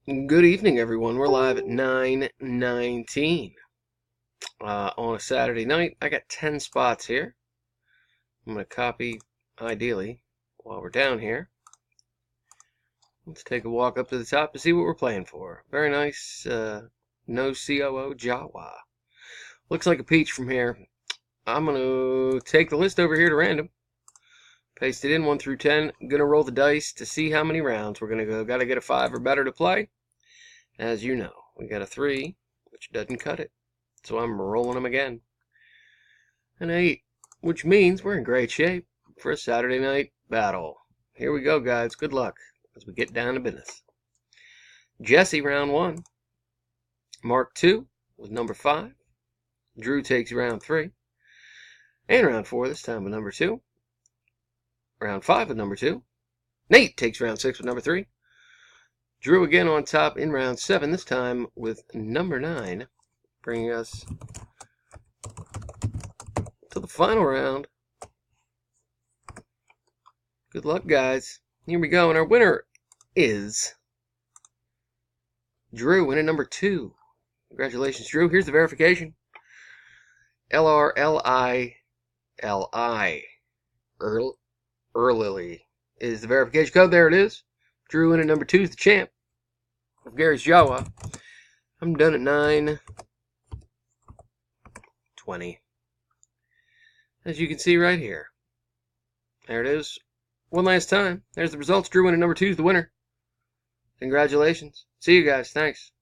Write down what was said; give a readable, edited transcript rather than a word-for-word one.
Good evening, everyone. We're live at 9:19 on a Saturday night. I got 10 spots here. I'm going to copy, ideally, while we're down here. Let's take a walk up to the top to see what we're playing for. Very nice, no COO Jawa. Looks like a peach from here. I'm going to take the list over here to random. Paste it in 1 through 10. I'm going to roll the dice to see how many rounds we're going to go. Got to get a 5 or better to play. As you know, we got a 3, which doesn't cut it. So I'm rolling them again. An 8, which means we're in great shape for a Saturday night battle. Here we go, guys. Good luck as we get down to business. Jesse, round 1. Mark 2 with number 5. Drew takes round 3. And round 4 this time with number 2. Round 5 with number 2. Nate takes round 6 with number 3. Drew again on top in round 7, this time with number 9, bringing us to the final round. Good luck, guys. Here we go, and our winner is Drew, winning number 2. Congratulations, Drew. Here's the verification. LRLILI. Earlily is the verification code. There it is. Drew winning number 2 is the champ of Gary's Jawa. I'm done at 9:20. As you can see right here. There it is. One last time. There's the results. Drew winning number 2 is the winner. Congratulations. See you guys. Thanks.